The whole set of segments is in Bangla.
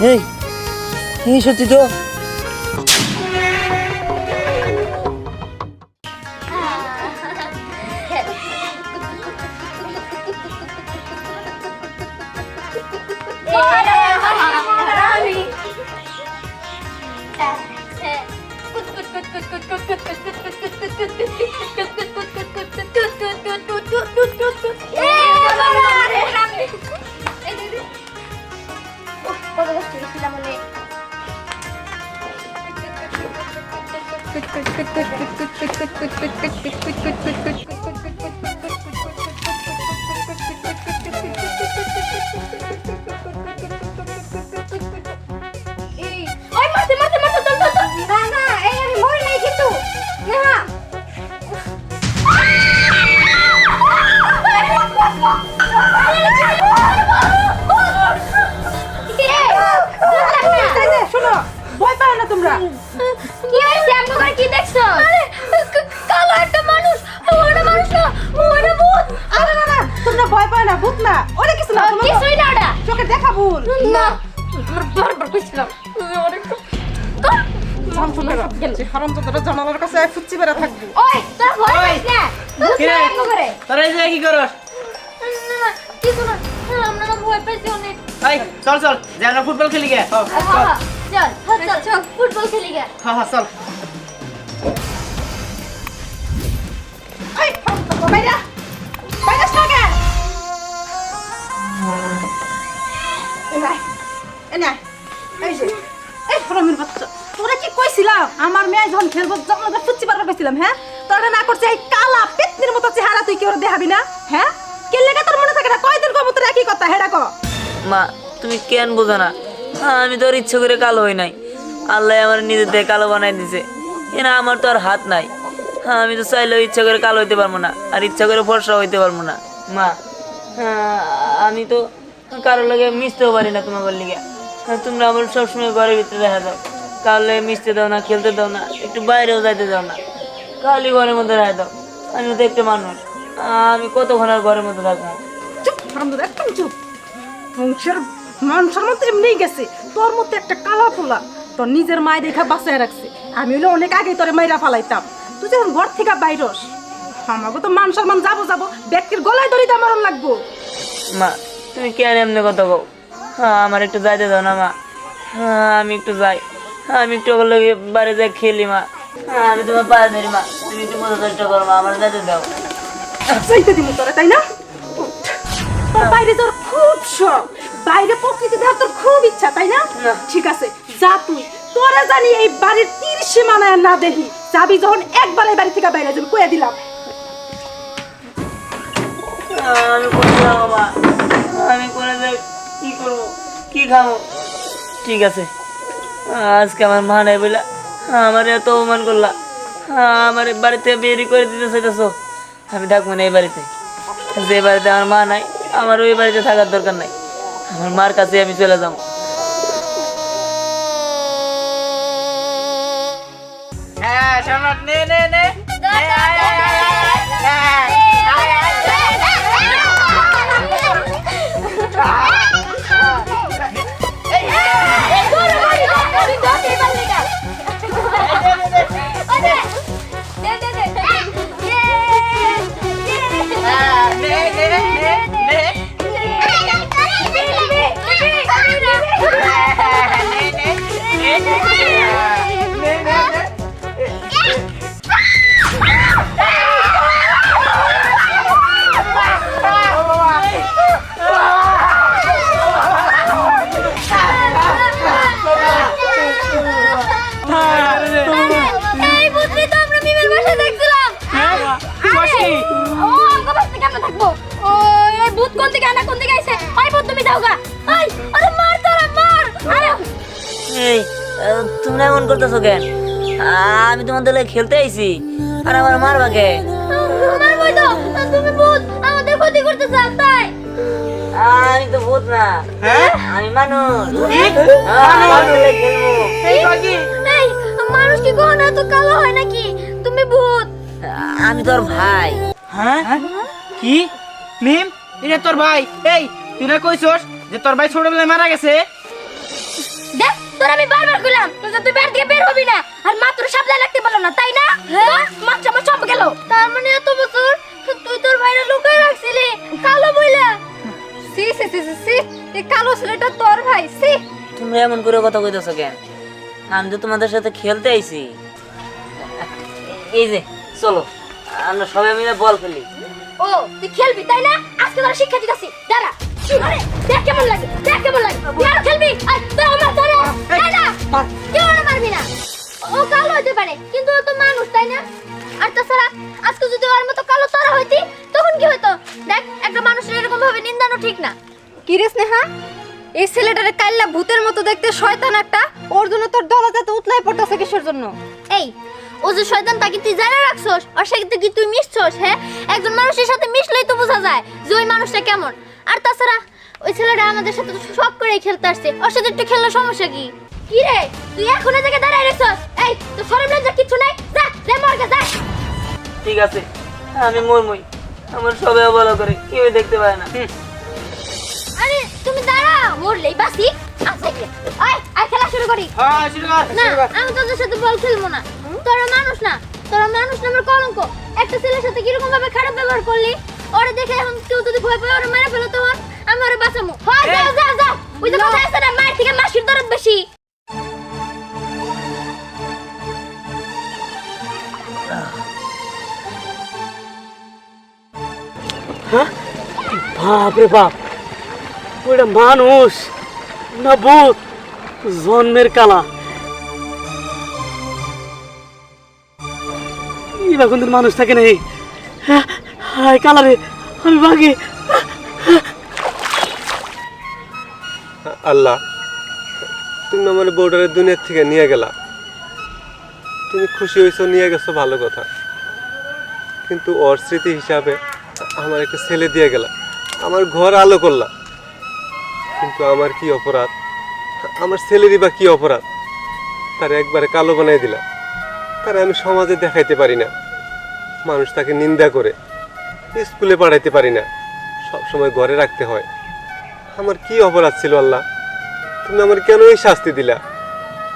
এই এই সত্যি তো चल चल जाना फुटबॉल खेली गया चल फुटबॉल खेली गया हाँ हाँ चल তোরা কি কইছিলাম আমার মেয়ে যখন খেলবো জমা ফুচি পারবা কইছিলাম হ্যাঁ তোরা না করছে এই কালা পেতনির মতো চেহারা তুই কি ওরা দেখাবি না হ্যাঁ কে লেগে তোর মনে থাকে না কয়দিন কম তোর একই কথা হেডা কো মা তুমি কেন বোঝো না আমি তোর ইচ্ছে করে কালো হই নাই আল্লাহ আমার নিজের থেকে কালো বানাই দিছে এনা আমার তো আর হাত নাই আমি তো চাইলেও ইচ্ছা করে কালো হইতে পারবো না আর ইচ্ছা করে ফর্সা হইতে পারবো না মা আমি তো কারোর লাগে মিশতেও পারি না তোমার লিগে তোমরা আমার সবসময় ঘরের ভিতরে দেখা দাও কারোর লাগে মিশতে দাও না খেলতে দাও না একটু বাইরেও যাইতে দাও না খালি ঘরের মধ্যে দেখা দাও আমি তো একটা মানুষ আমি কতক্ষণ আর ঘরের মধ্যে থাকবো চুপ হারামজাদা একদম চুপ বংশের মানুষের মতো এমনি গেছে তোর মতো একটা কালা ফোলা তোর নিজের মায়ের দেখা বাঁচায় রাখছে আমি হলে অনেক আগে তোরে মাইরা ফালাইতাম তুই যখন ঘর থেকে বাইরস আমাকে তো মান সম্মান যাবো ব্যক্তির গলায় দড়ি দিয়ে মারণ লাগবো মা তুমি কেন এমনি কথা কও আমার একটু যাইতে দাও না মা আমি একটু যাই আমি একটু বাড়ি যাই খেলি মা আমি তোমার পায়ে ধরি মা তুমি একটু বোঝার চেষ্টা করো মা আমার যাইতে দাও চাইতে দিব তোরা তাই না তোর বাইরে তোর খুব শখ বাইরে প্রকৃতি দেখার তোর খুব ইচ্ছা তাই না ঠিক আছে যা তুই তোরা জানি এই বাড়ির তীর সীমানায় না দেখি যাবি যখন একবার এই বাড়ি থেকে বাইরে যাবি কয়ে দিলাম আমি কোথায় যাবো মা আমি করে যাই কি করবো কি খাবো ঠিক আছে আজকে আমার মা নাই বলে আমার এত অপমান করলা আমার বাড়িতে বেরি করে দিতে চাইতেছো আমি থাকবো না এই বাড়িতে যে বাড়িতে আমার মা নাই আমার ওই বাড়িতে থাকার দরকার নাই আমার মার কাছে আমি চলে যাবো হ্যাঁ সম্রাট নে নে নে তোমরা এমন করতেছো কেন আমি তোমাদের লাগে খেলতে আইছি আর আমার মারবা কে তুমি ভূত আমাদের ক্ষতি করতে চাও তাই আমি তো ভূত না আমি মানুষ মানুষ কি কখনো এত কালো হয় নাকি তুমি ভূত আমি তোর ভাই হ্যাঁ কি মিম এটা তোর ভাই এই তুই না কইছস যে তোর ভাই ছোটবেলায় মারা গেছে দেখ তোর আমি বারবার কইলাম যে তুই বের দিয়ে বের হবি না আর মা তোর সাবধানে রাখতে পারলো না তাই না হ্যাঁ মাছ আমার সব গেল তার মানে এত বছর তুই তোর ভাইরা লুকায় রাখছিলি কালো বইলা সি সি সি সি এই কালো ছেলেটা তোর ভাই সি তুমি এমন করে কথা কইতেছো কেন? আমি তো তোমাদের সাথে খেলতে আইছি। এই যে চলো আমরা সবাই মিলে বল খেলি। ও তুই খেলবি তাই না আজকে তোর শিক্ষা দিতাছি দাঁড়া আরে দেখ কেমন লাগে তুই আর খেলবি আর তুই আমার ধরে তাই না কেউ আর মারবি না ও কালো হতে পারে কিন্তু ও তো মানুষ তাই না আর তাছাড়া আজকে যদি ওর মতো কালো তোরা হইতি তখন কি হতো দেখ একটা মানুষের এরকম ভাবে নিন্দানো ঠিক না কি রে স্নেহা এই ছেলেটারে কাইল্লা ভূতের মতো দেখতে শয়তান একটা ওর জন্য তোর দলাজাতে উতলাই পড়তাছে কিসের জন্য এই ও যে শয়তান তাকে তুই জানা রাখছস আর সাথে কি তুই মিশছস হ্যাঁ একজন মানুষের সাথে মিশলেই তো বোঝা যায় যে ওই মানুষটা কেমন আর তাছাড়া ওই ছেলেটা আমাদের সাথে তো শখ করে খেলতে আসছে ওর সাথে একটু খেললে সমস্যা কি কি রে তুই এখন এই জায়গায় দাঁড়ায় রেছস এই তো শরম লজ্জা কিছু নাই যা রে মরগে যা ঠিক আছে আমি মরমই, আমার সবাই ভালো করে কেউ দেখতে পায় না। আরে তুমি দাঁড়া মরলেই বাসি আচ্ছা কি আয় খেলা শুরু করি হ্যাঁ শুরু কর না আমি তোদের সাথে বল খেলবো না তোরা মানুষ না আমার কলঙ্ক একটা ছেলের সাথে কিরকম ভাবে খারাপ ব্যবহার করলি ওরে দেখে এখন কেউ যদি ভয় পায় ওরে মেরে ফেলো তখন আমি ওরে বাঁচামু হয় যা যা ওই যে কথা আছে না মায়ের থেকে মাসির দরদ বেশি বাপরে বাপ, ওইটা মানুষ না ভূত? জন্মের কালা এবার কোনদিন মানুষ থাকে নাই। হায় কালারে আমি ভাগি। আল্লাহ, তুমি আমার বর্ডারের দুনিয়ার থেকে নিয়ে গেলা। তুমি খুশি হয়েছো, নিয়ে গেছো, ভালো কথা। কিন্তু ওর স্মৃতি হিসাবে আমার একটা ছেলে দিয়ে গেলা, আমার ঘর আলো করলা। কিন্তু আমার কি অপরাধ? আমার ছেলেরই বা কি অপরাধ? তার একবারে কালো বানাই দিলা। তারা আমি সমাজে দেখাইতে পারি না, মানুষ তাকে নিন্দা করে, স্কুলে পাঠাইতে পারি না, সবসময় ঘরে রাখতে হয়। আমার কি অপরাধ ছিল আল্লাহ? তুমি আমার কেনই শাস্তি দিলা?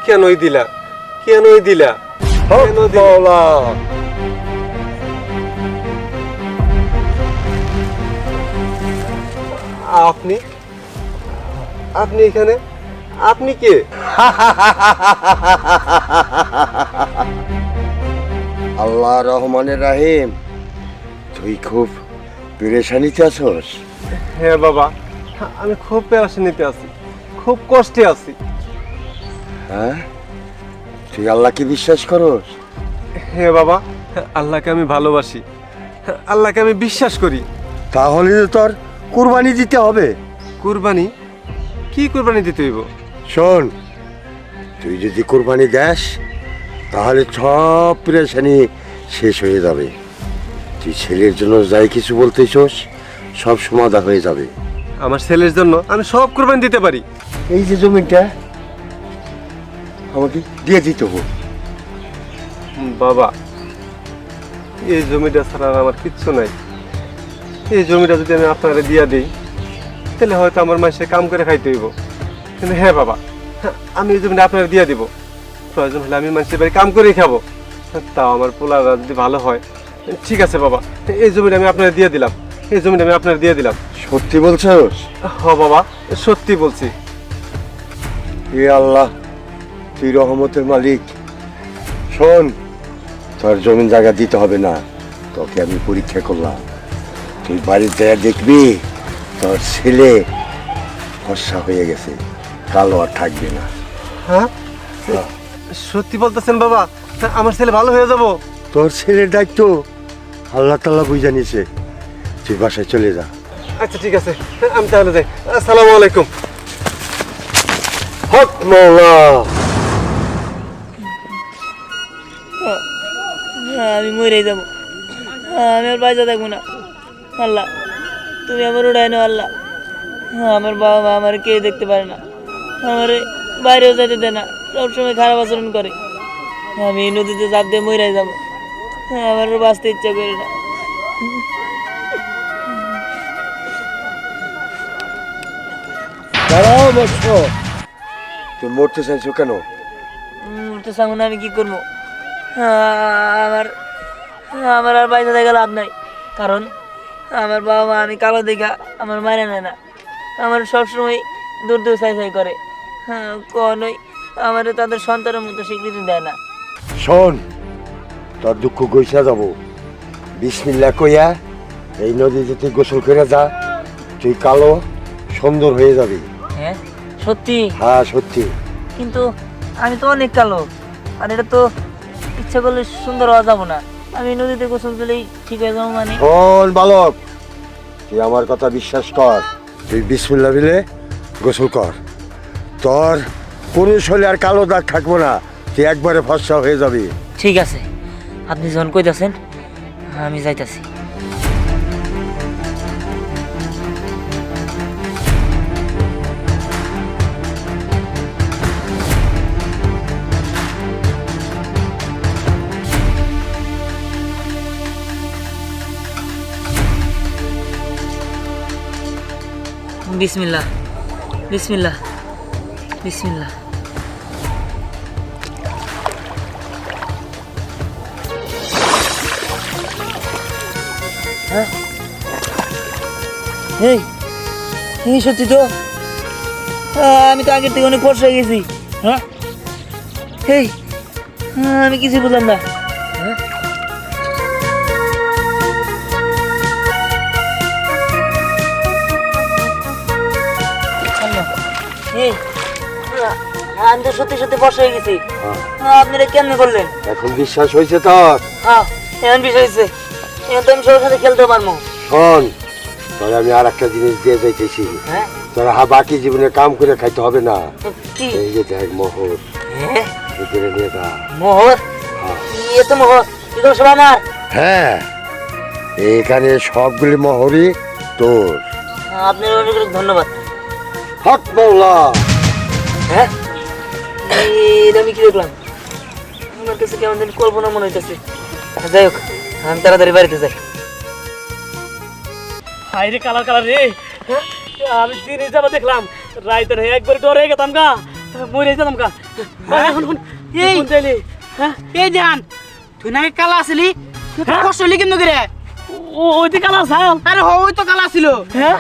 কেনই দিলা? কেনই দিলা? কেন দিলা? আপনি আপনি এখানে? আপনি কে? আল্লাহ রহমানের রাহিম, তুই খুব পেরেশানিতে আছস? হ্যাঁ বাবা, আমি খুব পেরেশানিতে আছি, খুব কষ্টে আছি। হ্যাঁ, তুই আল্লাহকে বিশ্বাস করস? হ্যাঁ বাবা, আল্লাহকে আমি ভালোবাসি, আল্লাহকে আমি বিশ্বাস করি। তাহলে তো তোর কুরবানি দিতে হবে। কুরবানি? কি কুরবানি দিতে হইব? শোন, তুই যদি কুরবানি দেস তাহলে সব পেরেশানি শেষ হয়ে যাবে। তুই ছেলের জন্য যাই কিছু বলতেছস সব সমাধা হয়ে যাবে। আমার ছেলের জন্য আমি সব কুরবানি দিতে পারি। এই যে জমিটা আমাকে দিয়ে দিতে হবে। বাবা, এই জমিটা ছাড়া আর আমার কিচ্ছু নাই। এই জমিটা যদি আমি আপনারা দিয়া দিই তাহলে হয়তো আমার মাসে কাম করে খাইতে হইব। কিন্তু হ্যাঁ বাবা, আমি এই জমিটা আপনারা দিয়া দিব। প্রয়োজন হলে আমি মানুষের বাড়ি কাম করেই খাবো, তাও আমার পোলারা যদি ভালো হয়। ঠিক আছে বাবা, এই জমিটা আমি আপনারা দিয়ে দিলাম, এই জমিটা আমি আপনারা দিয়ে দিলাম। সত্যি বলছস? হ বাবা, সত্যি বলছি। এ আল্লাহ, তুই রহমতের মালিক। শোন, তোর জমিন জায়গা দিতে হবে না, তোকে আমি পরীক্ষা করলাম। তুই বাড়ির জায়গা দেখবি তোর ছেলে ফর্সা হয়ে গেছে, কালো আর থাকবে না। হ্যাঁ, সত্যি বলতেছেন বাবা? আমার ছেলে ভালো হয়ে যাব? তোর ছেলের দায়িত্ব আল্লাহ তাআলা বুঝে নিছে। তুই বাসায় চলে যা। আচ্ছা ঠিক আছে, আমি তাহলে যাই। আসসালামু আলাইকুম। হক মাওলা। আমি মরেই যাবো, আমি আর বাঁচা থাকবো না। আল্লাহ তুমি আমার উড়াই নাও আল্লাহ। আমার বাবা মা আমার কেউ দেখতে পারে না, আমার বাইরেও যেতে দেয় না, সবসময় খারাপ আচরণ করে। আমি এই নদীতে চাপ দিয়ে মরাই যাবো, আমার বাঁচতে ইচ্ছা করে না। দাঁড়াও বৎস, তুমি মরতে চাইছো কেন? তো সামনে না, আমি কি করবো? আমার আমার আর বাইরে দেখা লাভ নাই, কারণ আমার বাবা মা আমি কালো দেখা আমার মারে নেয় না, আমার সবসময় দূর দূর চাই করে। কখনোই আমার তাদের সন্তানের মতো স্বীকৃতি দেয় না। শোন, তোর দুঃখ গইসা যাব। বিসমিল্লাহ কইয়া এই নদীতে তুই গোসল করে যা, তুই কালো সুন্দর হয়ে যাবি। হ্যাঁ সত্যি? হ্যাঁ সত্যি। কিন্তু আমি তো অনেক কালো, আর এটা তো ইচ্ছা করলে সুন্দর হওয়া যাবো না। আমি নদীতে গোসল করলেই ঠিক হয়ে যাবো মানে? শোন বালক, তুই আমার কথা বিশ্বাস কর, তুই বিসমিল্লাহ বিলে গোসল কর, তোর কোনো শরীরে আর কালো দাগ থাকবো না, তুই একবারে ফর্সা হয়ে যাবি। ঠিক আছে, আপনি যখন কইতাছেন আমি যাইতাছি। বিসমিল্লাহ বিসমিল্লাহ বিসমিল্লাহ। হ্যাঁ এই সত্যি তো, আমি তো আগের থেকে অনেক ফর্সা হয়ে গেছি। হ্যাঁ এই আমি কিছু বুঝলাম না। এই আমি তো সত্যি সত্যি ফর্সা হয়ে গেছি। আপনারা কেমনে করলেন? এখন বিশ্বাস হয়েছে তোর? হ্যাঁ এমন বিষয় হয়েছে, এখন তো আমি সবার সাথে খেলতে পারবো। শোন, তোর আমি আর একটা জিনিস দিয়ে যাইতেছি, হ্যাঁ তোরা বাকি জীবনে কাম করে খাইতে হবে না। কি? এই যে দেখ মোহর, হ্যাঁ ভিতরে নিয়ে যা। মোহর? ইয়ে তো মোহর, কি করবো সব আমার? হ্যাঁ, এখানে সবগুলি মোহরই তোর। আপনার অনেক অনেক ধন্যবাদ। হক মৌলা। হ্যাঁ এটা আমি কি দেখলাম? আমার কাছে কেমন দিন কল্পনা মনে হইতেছে। যাই হোক, আমি তাড়াতাড়ি বাড়িতে যাই। হাই রে কালার কালার রে, আমি দিনে যাবা দেখলাম, রাইতে রে একবার ডরে গেতাম গা, মরে যেতাম গা। এই হ্যাঁ এই ধ্যান, তুই না কালা আসলি, তুই তো কষ্ট হলি কেন করে? ওই যে কালার সাল। আরে ওই তো কালা ছিল। হ্যাঁ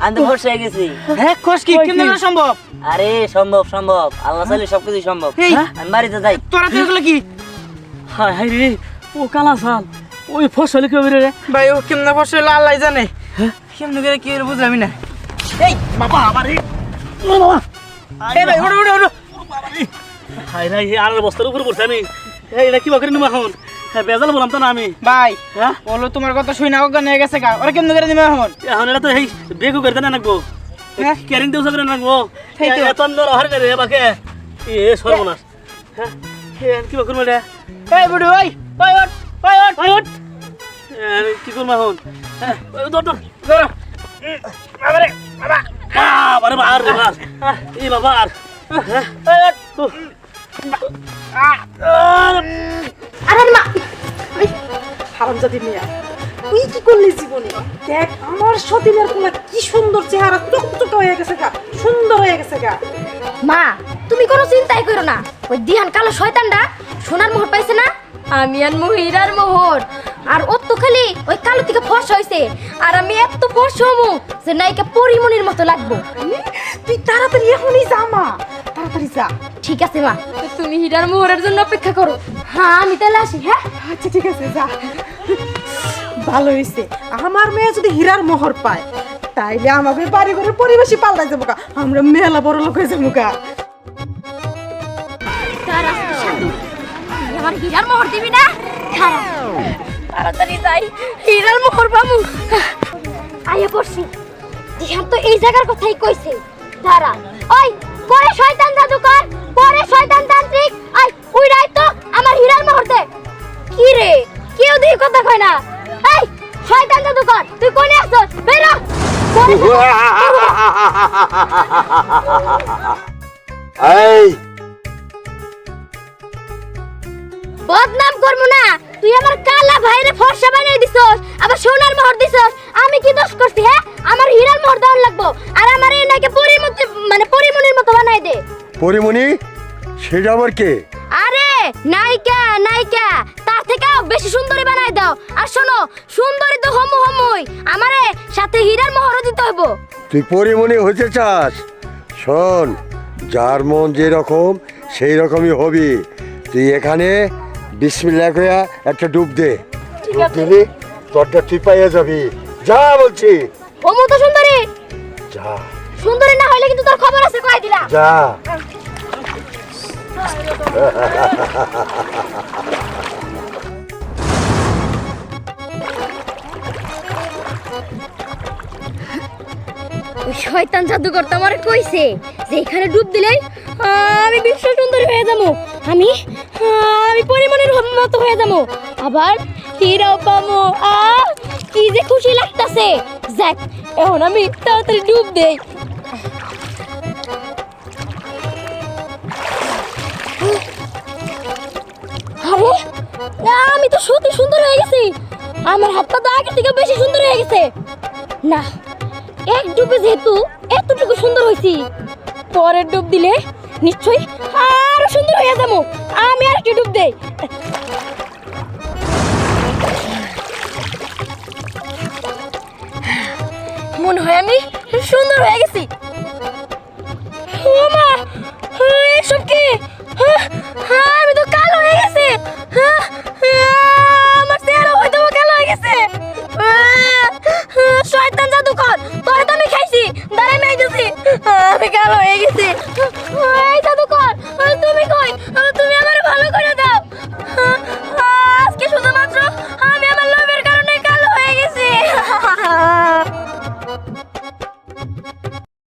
আমি তো ফর্সা হয়ে গেছি। হ্যাঁ খোঁজ কি কেমন করে সম্ভব? আরে সম্ভব সম্ভব, আল্লাহ চাইলে সবকিছু সম্ভব। এই, আমি বাড়িতে যাই। তোরা তো এগুলো কি? হাই হাই রে, ও কালার সাল, ওই ফসল কি হবে রে? ভাই ও কেমন কষ্ট হলো আল্লাহ জানে। কেমন করে কি হলো বুঝলাম না। এই বাবা আমার রে, বাবা এই ভাই ওড়ো ওড়ো ওড়ো। হাই রে, আর বস্তার উপরে পড়ছে আমি। এটা কি বাকরে নিমা এখন? বেজাল বললাম তো না আমি। ভাই হ্যাঁ বলো তোমার কথা শুই না অজ্ঞান হয়ে গেছে গা, ওরা কেমন করে দিবে এখন? এখন এটা তো এই বেগু করে দেন রাখবো, হ্যাঁ ক্যারিং দেউ করে রাখবো। সেই তো। এত অন্ধর হারে রে বাকে, এ সর্বনাশ। হ্যাঁ কি বাকর মেরে, এই বুড়ো ওই ওই ওঠ ওই ওঠ ওই ওঠ, কি করবো এখন? হ্যাঁ দর দর ধরো। বাবারে বাবা বাবারে বার রে বার, এই বাবা আর ওই ওঠ। আরে মা, হারামজাদি মিয়া, তুই কি করলি জীবনে? দেখ আমার সতীনের কোলা কি সুন্দর চেহারা, টকটকে হয়ে গেছে গা, সুন্দর হয়ে গেছে গা। মা তুমি কোনো চিন্তাই করো না, ওই দিহান কালো শয়তানটা সোনার মোহর পাইছে না, আমি আনমু হীরার মোহর। আর ওর তো খালি ওই কালো থেকে ফর্সা হইছে, আর আমি এত ফর্সা হমু যে নায়িকা পরিমণির মতো লাগবো। তুই তাড়াতাড়ি এখনই যা মা, তাড়াতাড়ি যা। ঠিক আছে মা, তো তুমি হীরার মোহরের জন্য অপেক্ষা করো। হ্যাঁ আমি তাহলে আসি। হ্যাঁ আচ্ছা ঠিক আছে যা। ভালো হয়েছে, আমার মেয়ে যদি হীরার মোহর পায় তাইলে আমাকে বাড়ি ঘরে পরিবেশই পাল্টাই যাবো গা, আমরা মেলা বড় লোক হয়ে যাবো গা। তারা সাধু, তুই আমার হীরার মোহর দিবি না? খারাপ, তাড়াতাড়ি যাই, হীরার মোহর পামু। আয়া পড়ছি, দিহান তো এই জায়গার কথাই কইছে। দাঁড়া, ওই পরে শয়তান জাদুকর, পরে শয়তান তান্ত্রিক, আই উইরাই তো আমার হীরার মোহর দে। কি রে, কেউ দিয়ে কথা কয় না? এই শয়তান জাদুকর, তুই কোনে আসছ? বেরো। এই বদনাম করবো না, তুই আমার কালা ভাইরে ফর্সা বানাই দিছস, আবার সোনার মোহর দিছস। আমি কি দোষ করছি? হ্যাঁ আমার হীরার মোহর দেওয়ার লাগবো, আর আমার এই নাকি পরিমণির মতো বানাই দে। পরিমণি সেটা আবার কে? আরে নায়িকা নায়িকা তার থেকে বেশি সুন্দরী বানাই দাও। আর শোনো, সুন্দরী তো হমুই, আমারে সাথে হীরার মোহরও দিতে হইব। তুই পরিমণি হতে চাস? শোন, যার মন যেরকম সেই রকমই হবি। তুই এখানে বিসমিল্লাহ কইয়া একটা ডুব দে। ডুব দিলি তোরটা তুই পাইয়া যাবি। যা বলছি, হমু তো সুন্দরী। যা সুন্দরী না হইলে কিন্তু তোর খবর আছে, কই দিলা। যা। ওই শয়তান জাদুকর তো আমারে কইছে যে এখানে ডুব দিলেই আমি বিশ্ব সুন্দরী হয়ে যাবো। আমি পরিমণির মতো হয়ে যাবো, আবার হীরাও পামো। কি যে খুশি লাগতাছে। যাক, এখন আমি তাড়াতাড়ি ডুব দেই। আরে আমি তো সত্যি সুন্দর হয়ে গেছি। আমার হাতটা তো আগের থেকে বেশি সুন্দর হয়ে গেছে। না, এক ডুবে যেহেতু এতটুকু সুন্দর হয়েছি, পরের ডুব দিলে নিশ্চয়ই আরো সুন্দর হয়ে যাবো। আমি আর একটু ডুব দেই। মনে হয় আমি সুন্দর হয়ে গেছি। ও মা, এসব কি? আমি তো কালো হয়ে গেছি। আমার চেহারা হয়তো কালো হয়ে গেছে। শয়তান জাদুকর, তোরে তো আমি খাইছি। দাঁড়াই নাই দিছি, আমি কালো হয়ে গেছি। এই জাদু